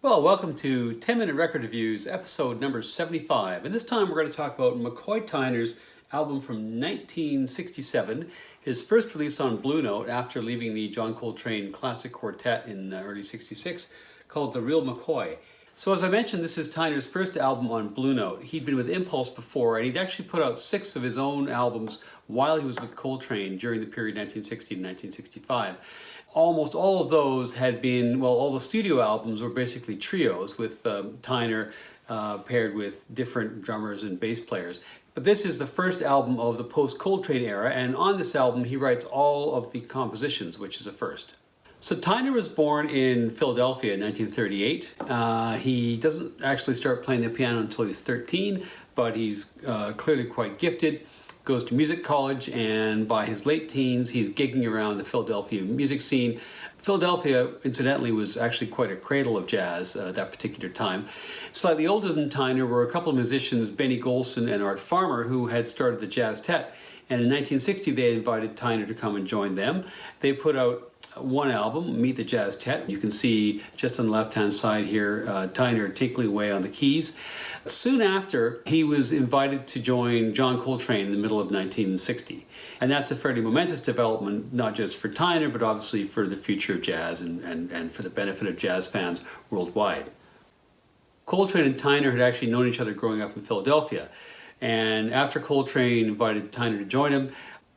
Well, welcome to 10-Minute Record Reviews, episode number 75. And this time we're going to talk about McCoy Tyner's album from 1967, his first release on Blue Note after leaving the John Coltrane Classic Quartet in early 66, called The Real McCoy. So as I mentioned, this is Tyner's first album on Blue Note. He'd been with Impulse before, and he'd actually put out 6 of his own albums while he was with Coltrane during the period 1960 to 1965. Almost all of those had been, well, all the studio albums were basically trios with Tyner paired with different drummers and bass players. But this is the first album of the Post-Coltrane era, and on this album he writes all of the compositions, which is a first. So Tyner was born in Philadelphia in 1938. He doesn't actually start playing the piano until he's 13, but he's clearly quite gifted. Goes to music college, and by his late teens he's gigging around the Philadelphia music scene. Philadelphia, incidentally, was actually quite a cradle of jazz at that particular time. Slightly older than Tyner were a couple of musicians, Benny Golson and Art Farmer, who had started the Jazz Tet. And in 1960 they invited Tyner to come and join them. They put out one album, Meet the Jazz Tet. You can see just on the left-hand side here, Tyner tinkling away on the keys. Soon after, he was invited to join John Coltrane in the middle of 1960. And that's a fairly momentous development, not just for Tyner, but obviously for the future of jazz and for the benefit of jazz fans worldwide. Coltrane and Tyner had actually known each other growing up in Philadelphia. And after Coltrane invited Tyner to join him,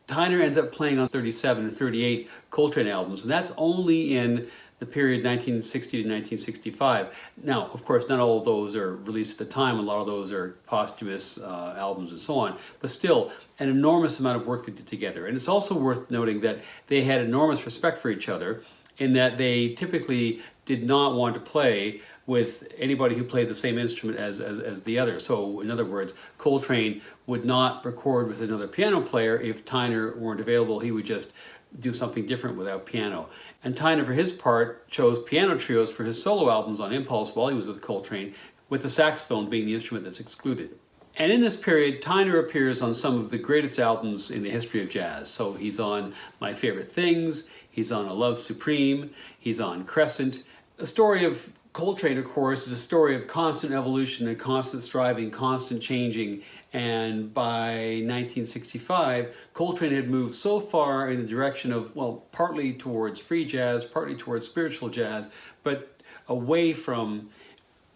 Tyner ends up playing on 37 or 38 Coltrane albums, and that's only in the period 1960 to 1965. Now, of course, not all of those are released at the time. A lot of those are posthumous albums and so on, but still an enormous amount of work they did together. And it's also worth noting that they had enormous respect for each other in that they typically did not want to play with anybody who played the same instrument as the other. So in other words, Coltrane would not record with another piano player if Tyner weren't available. He would just do something different without piano. And Tyner, for his part, chose piano trios for his solo albums on Impulse while he was with Coltrane, with the saxophone being the instrument that's excluded. And in this period, Tyner appears on some of the greatest albums in the history of jazz. So he's on My Favorite Things, he's on A Love Supreme, he's on Crescent. The story of Coltrane, of course, is a story of constant evolution and constant striving, constant changing. And by 1965, Coltrane had moved so far in the direction of, well, partly towards free jazz, partly towards spiritual jazz, but away from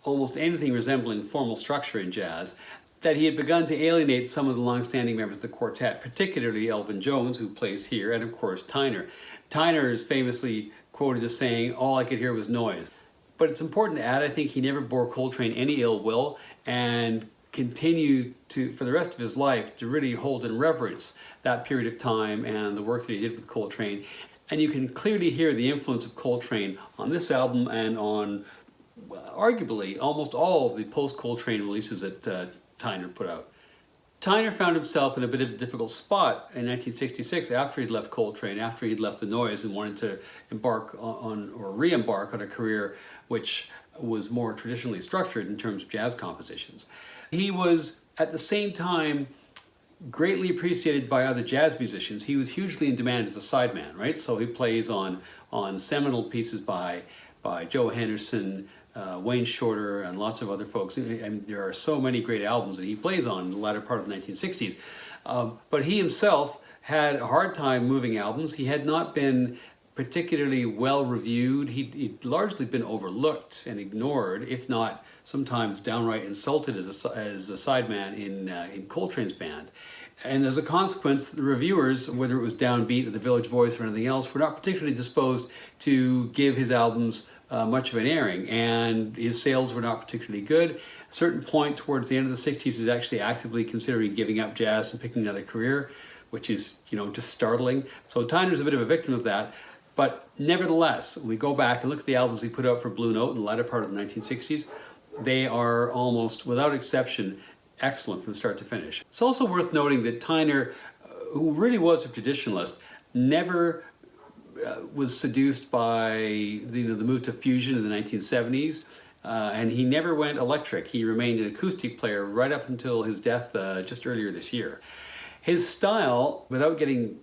almost anything resembling formal structure in jazz, that he had begun to alienate some of the long-standing members of the quartet, particularly Elvin Jones, who plays here, and of course Tyner. Tyner is famously quoted as saying, "All I could hear was noise." But it's important to add, I think he never bore Coltrane any ill will and continued to, for the rest of his life, to really hold in reverence that period of time and the work that he did with Coltrane. And you can clearly hear the influence of Coltrane on this album and on, arguably, almost all of the post-Coltrane releases that Tyner put out. Tyner found himself in a bit of a difficult spot in 1966 after he'd left Coltrane, after he'd left the noise and wanted to embark on or re-embark on a career which was more traditionally structured in terms of jazz compositions. He was, at the same time, greatly appreciated by other jazz musicians. He was hugely in demand as a sideman, right? So he plays on seminal pieces by Joe Henderson, Wayne Shorter, and lots of other folks. And there are so many great albums that he plays on in the latter part of the 1960s. But he himself had a hard time moving albums. He had not been particularly well reviewed. He'd largely been overlooked and ignored, if not sometimes downright insulted as a sideman in Coltrane's band. And as a consequence, the reviewers, whether it was Downbeat or the Village Voice or anything else, were not particularly disposed to give his albums much of an airing, and his sales were not particularly good. At a certain point towards the end of the 60s, he's actually actively considering giving up jazz and picking another career, which is, just startling. So Tyner's a bit of a victim of that. But nevertheless, when we go back and look at the albums he put out for Blue Note in the latter part of the 1960s, they are almost, without exception, excellent from start to finish. It's also worth noting that Tyner, who really was a traditionalist, never was seduced by the move to fusion in the 1970s, and he never went electric. He remained an acoustic player right up until his death just earlier this year. His style, without getting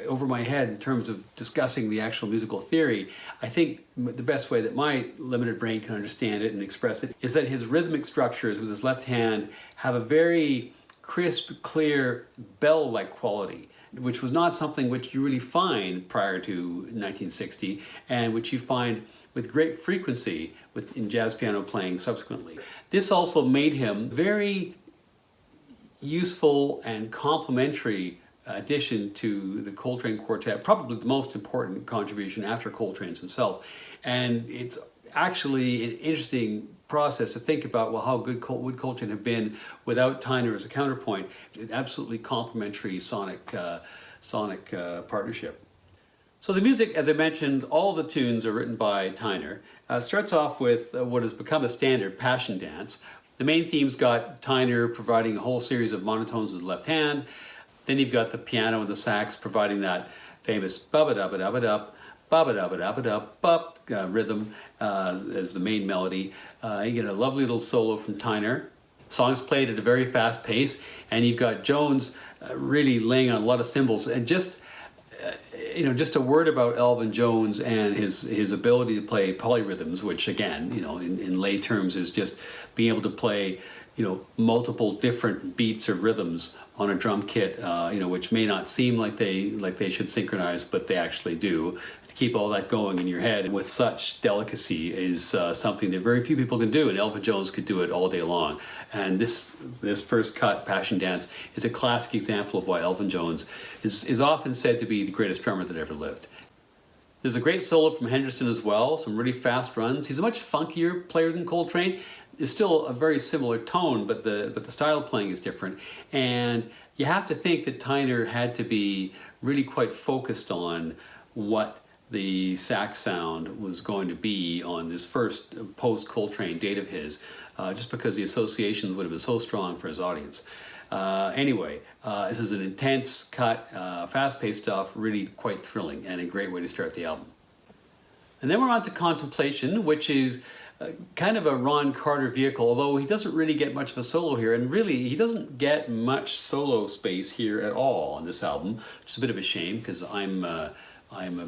over my head in terms of discussing the actual musical theory. I think the best way that my limited brain can understand it and express it is that his rhythmic structures with his left hand have a very crisp, clear, bell-like quality, which was not something which you really find prior to 1960, and which you find with great frequency in jazz piano playing subsequently. This also made him very useful and complementary addition to the Coltrane Quartet, probably the most important contribution after Coltrane's himself. And it's actually an interesting process to think about, well, how good would Coltrane have been without Tyner as a counterpoint? An absolutely complementary sonic partnership. So the music, as I mentioned, all the tunes are written by Tyner. Starts off with what has become a standard, Passion Dance. The main theme's got Tyner providing a whole series of monotones with the left hand. Then you've got the piano and the sax providing that famous ba-ba-da-ba-da-ba-da, ba-ba-da-ba-da-ba-da-bup rhythm as the main melody. You get a lovely little solo from Tyner. Songs played at a very fast pace, and you've got Jones really laying on a lot of cymbals. And just a word about Elvin Jones and his ability to play polyrhythms, which again, in lay terms is just being able to play, multiple different beats or rhythms on a drum kit, which may not seem like they should synchronize, but they actually do. To keep all that going in your head with such delicacy is something that very few people can do, and Elvin Jones could do it all day long. And this first cut, Passion Dance, is a classic example of why Elvin Jones is often said to be the greatest drummer that ever lived. There's a great solo from Henderson as well, some really fast runs. He's a much funkier player than Coltrane. There's still a very similar tone, but the style of playing is different. And you have to think that Tyner had to be really quite focused on what the sax sound was going to be on this first post-Coltrane date of his, just because the associations would have been so strong for his audience. Anyway, this is an intense cut, fast-paced stuff, really quite thrilling, and a great way to start the album. And then we're on to Contemplation, which is kind of a Ron Carter vehicle, although he doesn't really get much of a solo here, and really he doesn't get much solo space here at all on this album, which is a bit of a shame because I'm a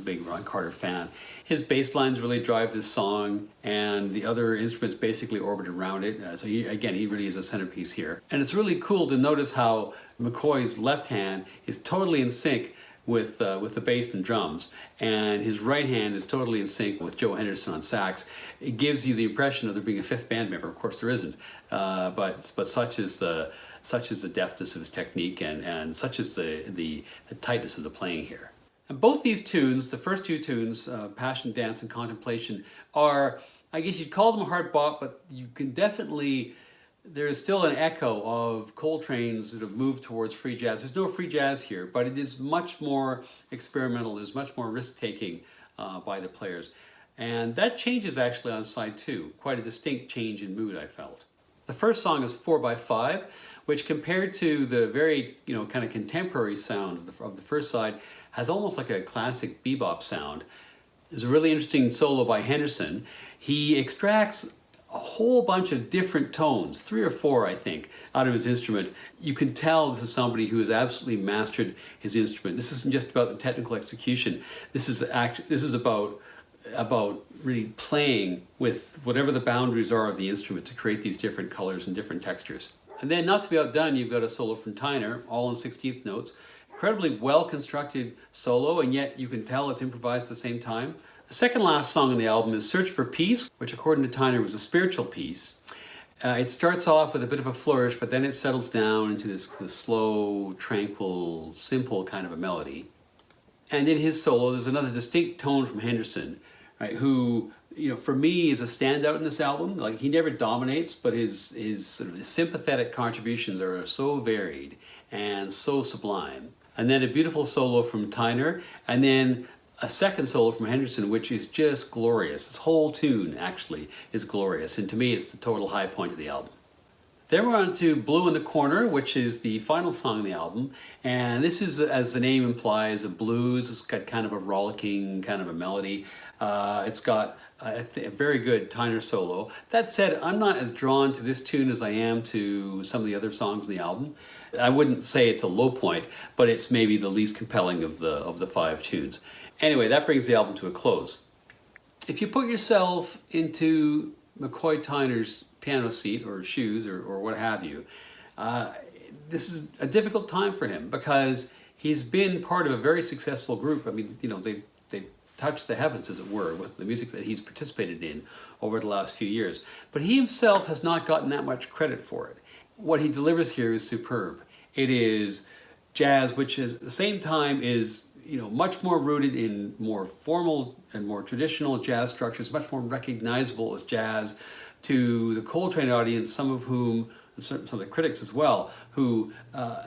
big Ron Carter fan. His bass lines really drive this song, and the other instruments basically orbit around it. So he really is a centerpiece here. And it's really cool to notice how McCoy's left hand is totally in sync with the bass and drums, and his right hand is totally in sync with Joe Henderson on sax. It gives you the impression of there being a fifth band member. Of course there isn't, but such is the deftness of his technique, and such is the tightness of the playing here. And both these tunes, the first two tunes, Passion Dance and Contemplation, are, I guess you'd call them hard bop, but you can definitely, there is still an echo of Coltrane's sort of move towards free jazz. There's no free jazz here, but it is much more experimental. There's much more risk-taking by the players. And that changes actually on side two. Quite a distinct change in mood, I felt. The first song is 4x5, which compared to the very, kind of contemporary sound of the first side, has almost like a classic bebop sound. There's a really interesting solo by Henderson. He extracts a whole bunch of different tones, 3 or 4 I think, out of his instrument. You can tell this is somebody who has absolutely mastered his instrument. This isn't just about the technical execution. This is about really playing with whatever the boundaries are of the instrument to create these different colors and different textures. And then, not to be outdone, you've got a solo from Tyner, all in 16th notes. Incredibly well-constructed solo, and yet you can tell it's improvised at the same time. The second last song on the album is Search for Peace, which according to Tyner was a spiritual piece. It starts off with a bit of a flourish, but then it settles down into this slow, tranquil, simple kind of a melody. And in his solo, there's another distinct tone from Henderson, right, who, for me is a standout in this album. Like, he never dominates, but his sort of sympathetic contributions are so varied and so sublime. And then a beautiful solo from Tyner, and then a second solo from Henderson, which is just glorious. This whole tune, actually, is glorious, and to me, it's the total high point of the album. Then we're on to Blue in the Corner, which is the final song on the album, and this is, as the name implies, a blues. It's got kind of a rollicking kind of a melody. It's got a very good Tyner solo. That said, I'm not as drawn to this tune as I am to some of the other songs on the album. I wouldn't say it's a low point, but it's maybe the least compelling of the 5 tunes. Anyway, that brings the album to a close. If you put yourself into McCoy Tyner's piano seat or shoes or what have you, this is a difficult time for him because he's been part of a very successful group. I mean, you know, they've touched the heavens, as it were, with the music that he's participated in over the last few years. But he himself has not gotten that much credit for it. What he delivers here is superb. It is jazz, which is at the same time is, you know, much more rooted in more formal and more traditional jazz structures, much more recognizable as jazz to the Coltrane audience, some of whom, and some of the critics as well, who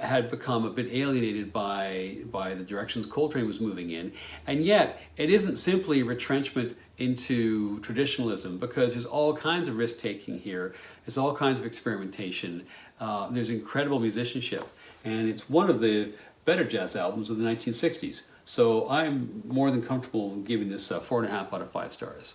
had become a bit alienated by the directions Coltrane was moving in. And yet, it isn't simply retrenchment into traditionalism, because there's all kinds of risk-taking here, there's all kinds of experimentation, there's incredible musicianship, and it's one of the better jazz albums of the 1960s. So I'm more than comfortable giving this 4.5 out of 5 stars.